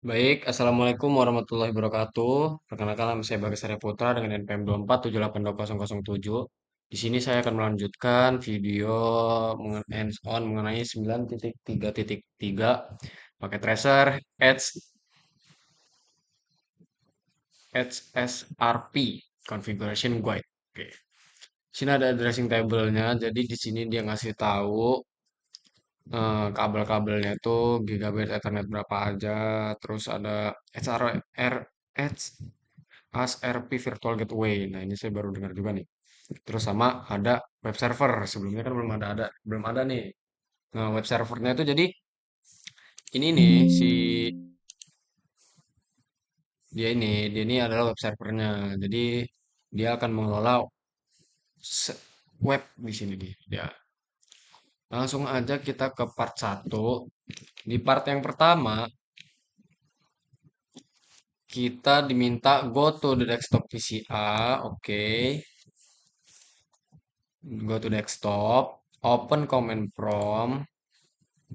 Baik, Assalamualaikum warahmatullahi wabarakatuh. Perkenalkan nama saya Bagas Arya Putra dengan NPM 24782007. Di sini saya akan melanjutkan video hands-on mengenai 9.3.3 pakai tracer Edge HSRP Configuration Guide. Oke. Di sini ada addressing table-nya. Jadi di sini dia ngasih tahu kabel-kabelnya itu gigabit Ethernet berapa aja, terus ada HRR ASRP Virtual Gateway. Nah, ini saya baru dengar juga nih. Terus sama ada web server. Sebelumnya kan belum ada nih. Nah, web servernya itu jadi ini nih dia ini adalah web servernya. Jadi dia akan mengelola web di sini nih. Ya, langsung aja kita ke part satu. Di part yang pertama kita diminta go to the desktop VCA, oke. Go to desktop, open command prompt,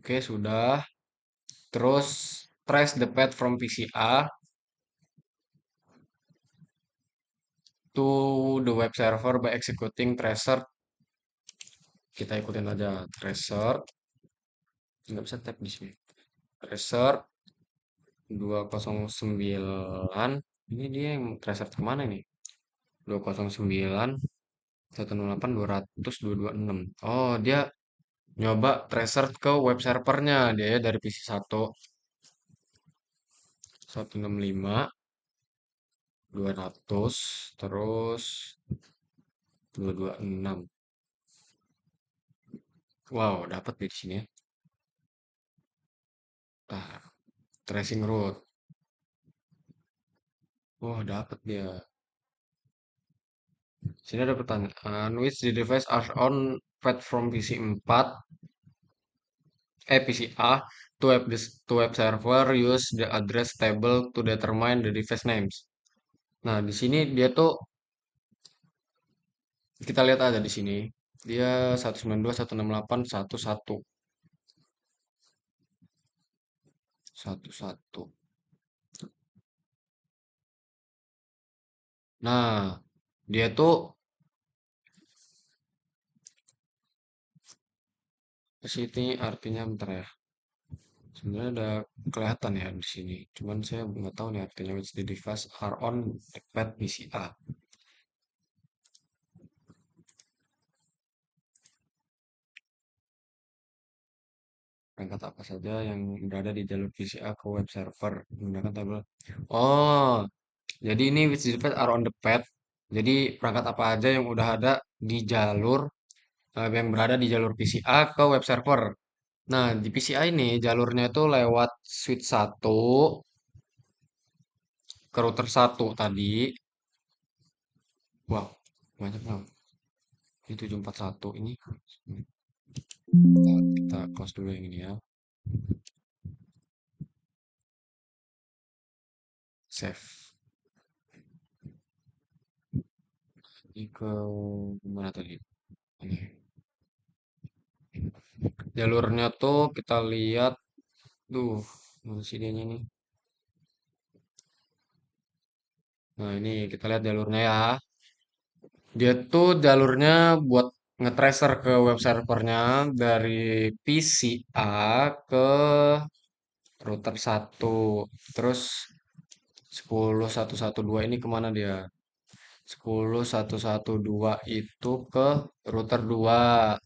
oke sudah. Terus trace the path from VCA to the web server by executing tracer. Kita ikutin aja tracer, nggak bisa tap di sini. Tracer 209. Ini dia yang tracer kemana nih? 209 108 200 226. Oh, dia nyoba tracer ke web servernya dia ya dari PC 165 200 terus 226. Wow, dapat di sini ya. Nah, tracing route. Wah, dapat dia. Sini ada pertanyaan, which the device are on path from PC 4 PC A to web server use the address table to determine the device names. Nah, di sini dia tuh kita lihat aja di sini. Dia 192.168.1.1 1.1. Nah, dia tuh ke sini artinya bentar ya. Sebenarnya ada kelihatan ya di sini. Cuman saya nggak tahu nih artinya which the device are on the path PCA. Perangkat apa saja yang berada di jalur PCA ke web server menggunakan tabel. Oh, jadi ini which the device are on the path. Jadi perangkat apa aja yang udah ada di jalur yang berada di jalur PCA ke web server. Nah, di PCI ini jalurnya itu lewat switch 1 ke router 1 tadi. Wow, banyak banget. Ini 741 ini. Kita close dulu yang ini ya. Save. Ini ke mana tadi? Ini. Jalurnya tuh kita lihat. Duh, mana sih dianya nih? Nah, ini kita lihat jalurnya ya. Dia tuh jalurnya buat ngetracer ke web servernya dari PCA ke router 1. Terus 10.112 ini kemana dia? 10.112 itu ke router 2.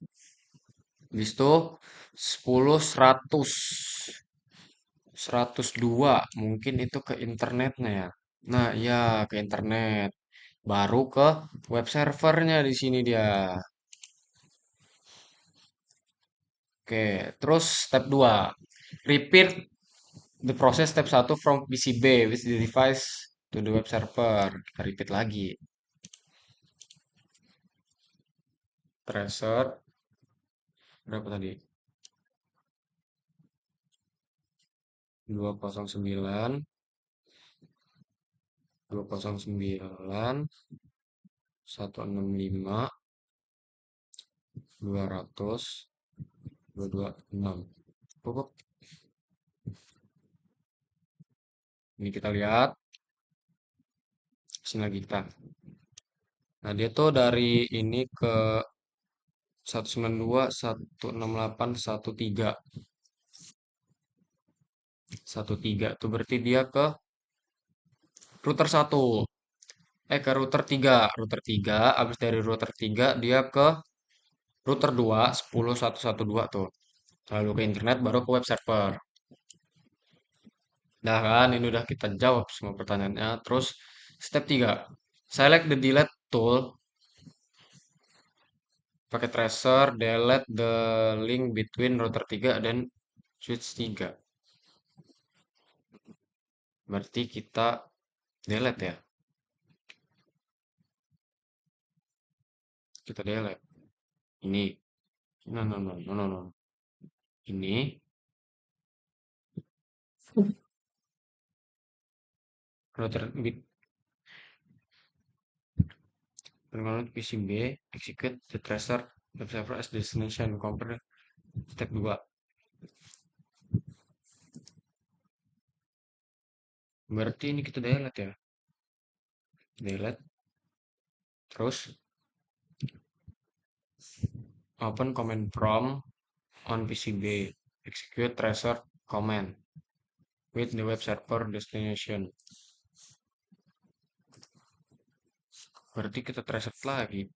Habis itu 10.100 102 mungkin itu ke internetnya ya. Nah, iya ke internet. Baru ke web servernya di sini dia. Oke, terus step 2. Repeat the process step 1 from PCB with the device to the web server. Kita repeat lagi. Tracer berapa tadi? 209 209 165 200 226. Cukup. Ini kita lihat, sini lagi kita. Nah, dia tuh dari ini ke 192, 168, 13. 13 tuh berarti dia ke router satu. Ke router 3. Router 3, habis dari router 3 dia ke router 2, 10.112 tuh. Lalu ke internet, baru ke web server. Nah kan, ini udah kita jawab semua pertanyaannya. Terus, step 3. Select the delete tool, pakai tracer, delete the link between router 3 dan switch 3. Berarti kita delete ya. Kita delete. Ini. No, no, no, no, no, no. Ini. Router bit. Perkembangan PCB, execute the tracer web server as destination. Compare step 2. Berarti ini kita delete ya. Delete. Terus, open command prompt on PCB. Execute tracer command with the web server destination. Berarti kita tracer lagi.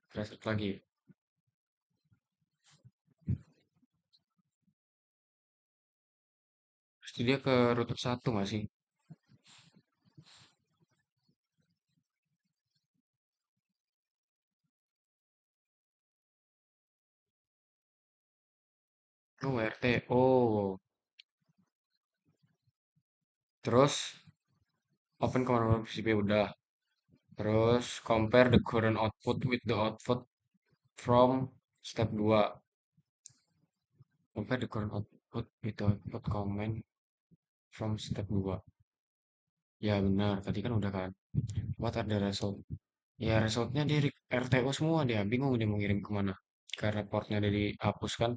Tracer lagi. Pasti dia ke router 1 nggak sih? Oh, RT. Oh. Terus, open command prompt PCB udah. Terus, compare the current output with the output from step 2. Compare the current output with the output command from step 2. Ya benar, tadi kan udah kan. What are the result? Ya resultnya di RTO semua dia. Bingung dia mau ngirim kemana. Karena portnya udah dihapus kan.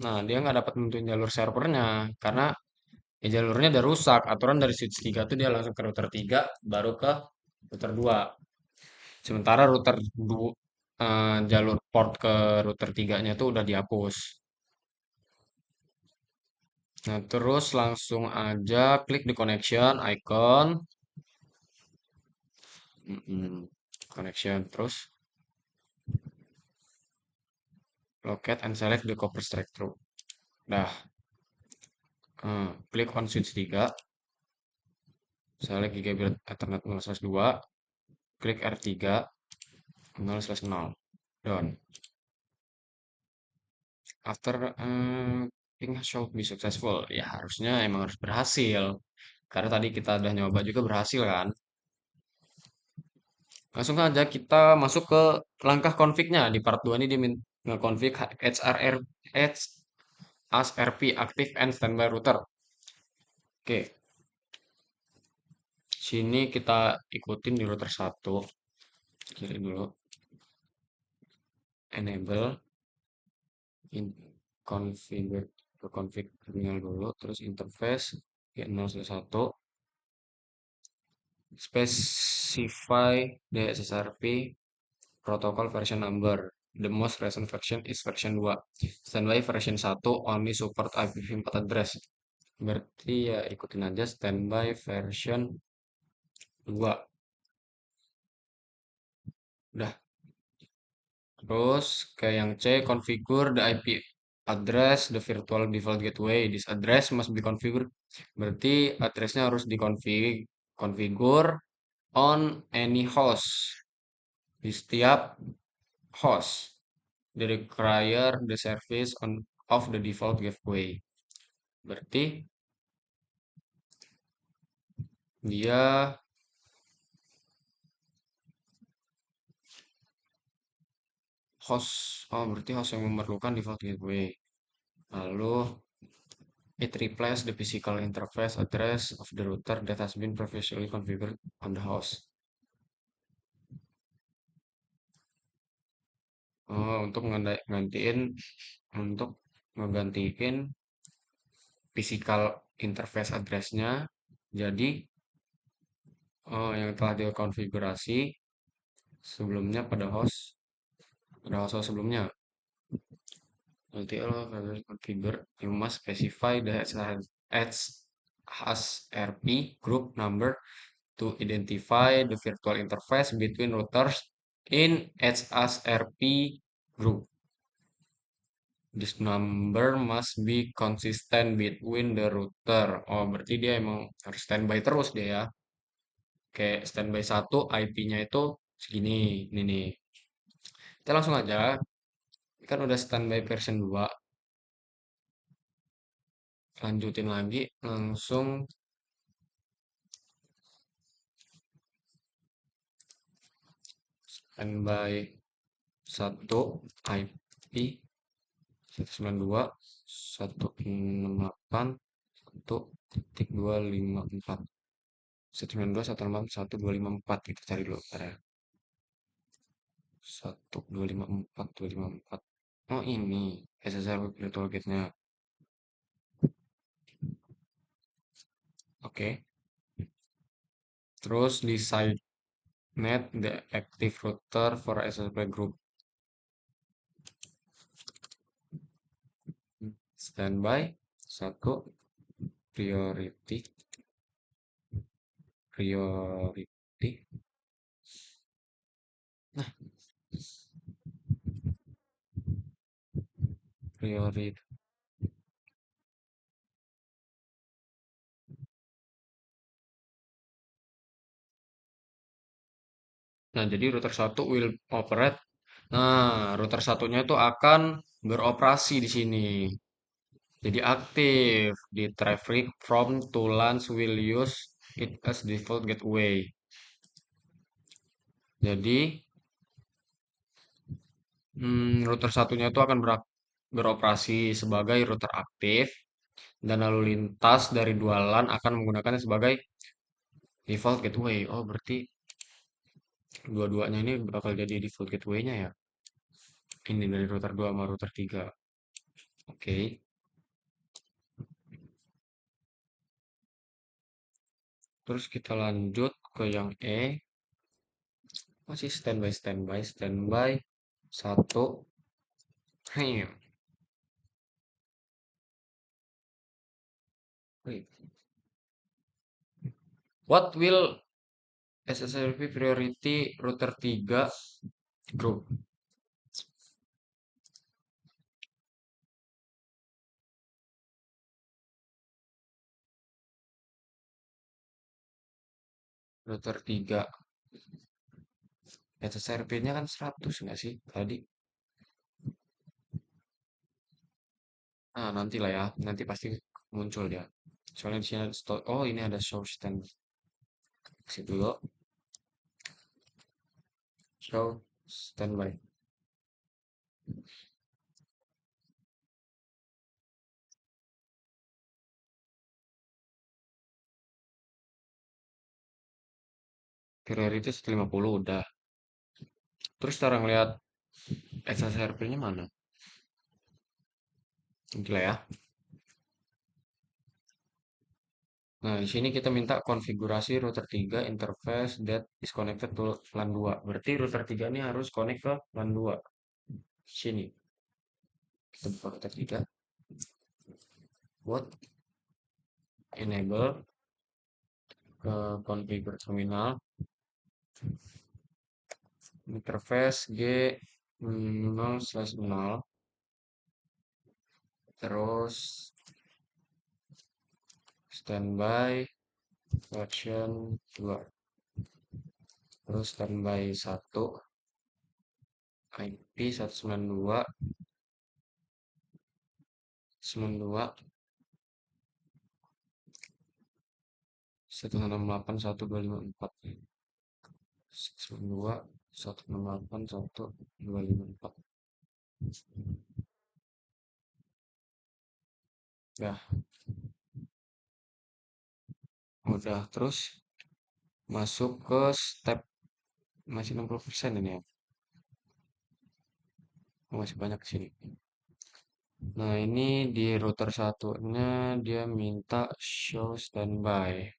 Nah, dia nggak dapat nentuin jalur servernya. Karena ya jalurnya udah rusak. Aturan dari switch 3 tuh dia langsung ke router 3, baru ke router 2. Sementara router jalur port ke router 3-nya tuh udah dihapus. Nah, terus langsung aja klik di connection icon. Connection. Terus locate and select the copper strike through. Dah, klik on switch 3, select gigabit ethernet 0/2, klik R3, 0/0. Done. After think should be successful. Ya, harusnya emang harus berhasil. Karena tadi kita udah nyoba juga berhasil kan. Langsung aja kita masuk ke langkah config-nya. Di part 2 ini dia nge-config HRR, HRP active and standby router. Oke, sini kita ikutin di router 1. Kiri dulu. Enable in configure ke config terminal dulu, terus interface ya 0/1, specify DSSRP protocol version number. The most recent version is version 2. Standby version 1 only support IPv4 address. Berarti ya ikutin aja standby version 2. Udah. Terus ke yang C, configure the IP address the virtual default gateway. This address must be configured. Berarti addressnya harus configure on any host. Di setiap host. They require the service of the default gateway. Berarti dia host. Oh, berarti host yang memerlukan default gateway. Lalu it replaces the physical interface address of the router that has been previously configured on the host. Oh, untuk ngegantiin physical interface address-nya jadi yang telah dikonfigurasi sebelumnya pada host sebelumnya. LTL configure, you must specify the HSRP group number to identify the virtual interface between routers in HSRP group. This number must be consistent between the router. Oh, berarti dia emang harus standby terus dia ya. Kayak standby 1, IP-nya itu segini. Ini nih. Kita langsung aja. Kan udah standby version 2. Lanjutin lagi. Langsung standby 1 IP 192.168.1.254. 192.168.1.254 kita cari dulu bentar ya. 1.254.254. Oh ini SSR virtual gate-nya. Oke. Terus di side net the active router for SSP group. Standby 1 priority. Nah, priority. Nah, jadi router 1 will operate. Nah, router satunya itu akan beroperasi di sini. Jadi aktif di traffic from to LANs will use it as default gateway. Jadi router satunya itu akan beroperasi sebagai router aktif dan lalu lintas dari dua LAN akan menggunakannya sebagai default gateway. Oh, berarti dua-duanya ini bakal jadi default gateway-nya ya. Ini dari router 2 sama router 3. Oke. Terus kita lanjut ke yang E. Masih standby. Satu. Hmm. Wait. What will SSLP priority router 3 group? Router 3. SSRP-nya kan 100 nggak sih tadi? Ah, nanti lah ya. Nanti pasti muncul dia. Soalnya di sini ada oh, ini ada show stand. Kasih dulu. Show standby. Priority 150 udah. Terus cara ngeliat SSRP-nya mana? Gila ya. Nah, di sini kita minta konfigurasi router 3 interface that is connected to LAN 2. Berarti router 3 ini harus connect ke LAN 2. Sini. Kita buka router 3. Buat enable ke configure terminal. Interface G 0/0. Terus standby version 2. Terus standby 1 IP 192 92 168.1.254 192 168.1.254. Ya, udah. Terus masuk ke step masih 60% ini ya. Oh, masih banyak di sini. Nah, ini di router satunya dia minta show standby.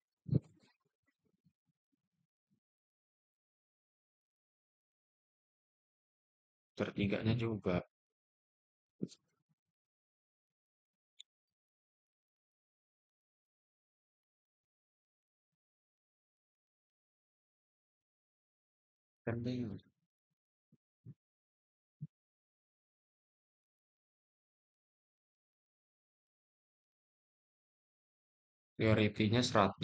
Router tiganya juga. Standby. Priority-nya 100.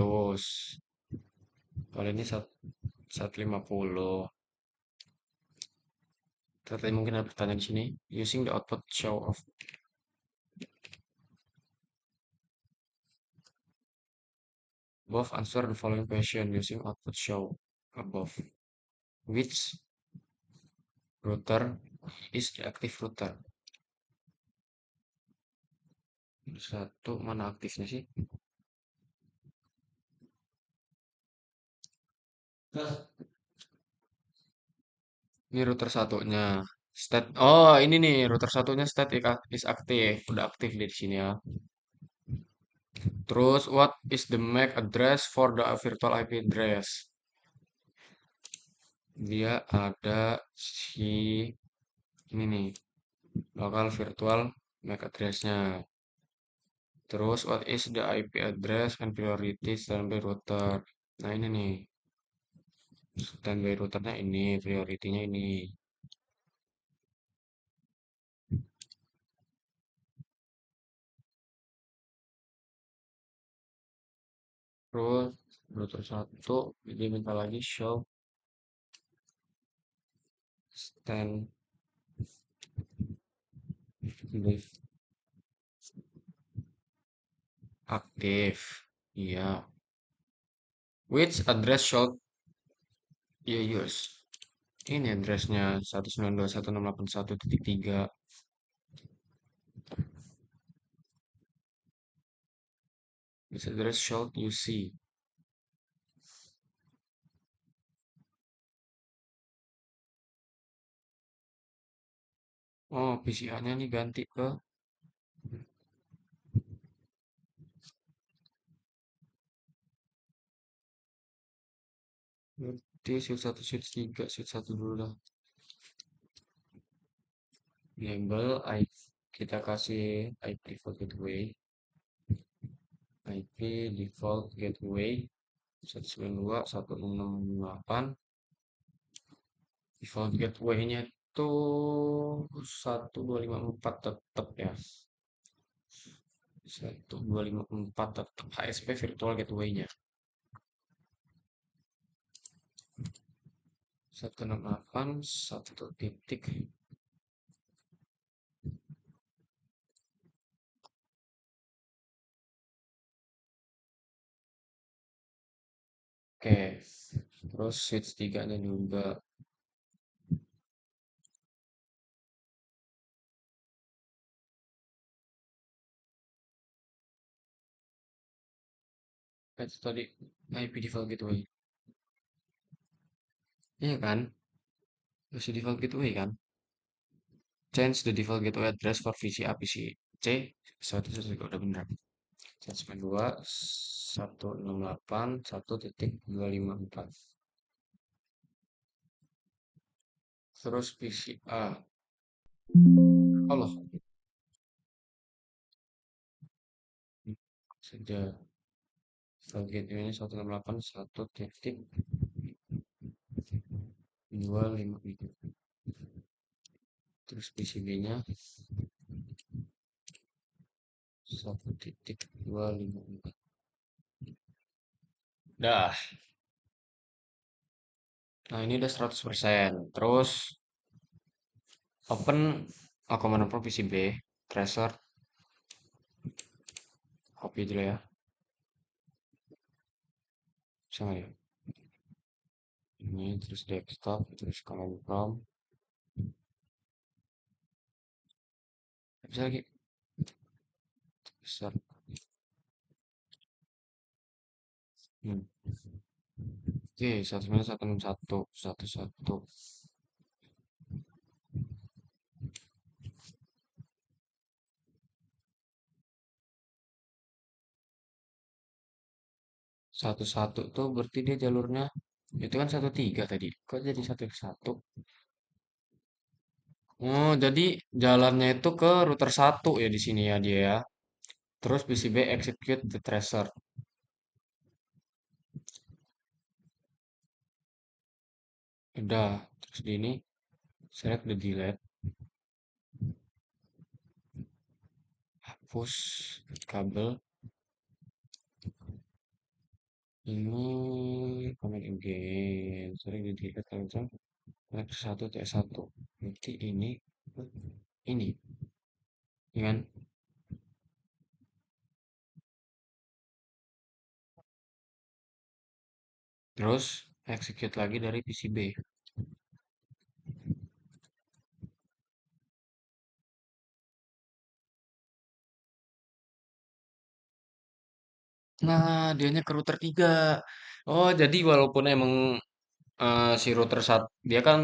Kalau ini 150. Ternyata mungkin ada pertanyaan di sini. Using the output show of above, answer the following question using output show above. Which router is the active router? Satu, mana aktifnya sih? Ini router satunya. State. Oh, ini nih router satunya state is aktif. Udah aktif di sini ya. Terus, what is the MAC address for the virtual IP address? Dia ada si ini nih, local virtual MAC address-nya. Terus, what is the IP address and priority standby router? Nah, ini nih, standby routernya ini, priority-nya ini. Terus, router satu, dia minta lagi show stand with aktif. Iya. Which address should you use? Ini addressnya 192.168.1.3. Which address should you see? Oh, PCA-nya nih ganti ke berarti switch 1, switch 3, switch 1 dulu dah. Label IP, kita kasih IP default gateway, IP default gateway 192.168. Default gateway-nya itu 1254 tetap ya. 1254 tetap HSP virtual gateway-nya. 168 satu titik. Oke, terus switch 3-nya juga. Itu tadi IP default gateway. Iya kan? Masih default gateway kan? Change the default gateway address for VCA PCC. Itu juga udah benar. 192.168.1.254. Terus PCA. Allah. Saja. Default gateway-nya 168.1.254. Terus PCB-nya 1.254. Dah. Nah, ini udah 100%. Terus open Command Prompt PCB, tracer, copy dulu ya. Sama ya. Ini terus desktop, terus Command Prompt. Bisa lagi. Besar. Hmm. Oke, 191, 11. Satu-satu tuh berarti dia jalurnya itu kan 1-3 tadi. Kok jadi 1-1? Oh, jadi jalannya itu ke router satu ya di sini ya dia ya. Terus PCB execute the tracer. Udah, terus di ini select the delete, hapus kabel ini connect again. Select the delete langsung connect satu TS1. Berarti ini, ya kan? Terus execute lagi dari PCB. Nah, dianya ke router 3. Oh, jadi walaupun emang si router satu dia kan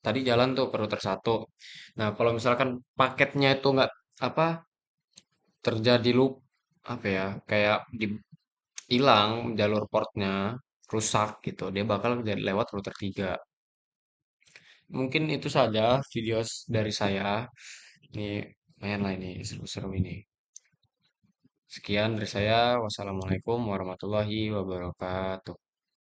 tadi jalan tuh ke router satu. Nah, kalau misalkan paketnya itu nggak apa terjadi loop apa ya kayak di hilang jalur portnya rusak gitu, dia bakal jadi lewat router 3. Mungkin itu saja video dari saya. Ini lumayan lah ini seru-seru ini. Sekian dari saya. Wassalamualaikum warahmatullahi wabarakatuh.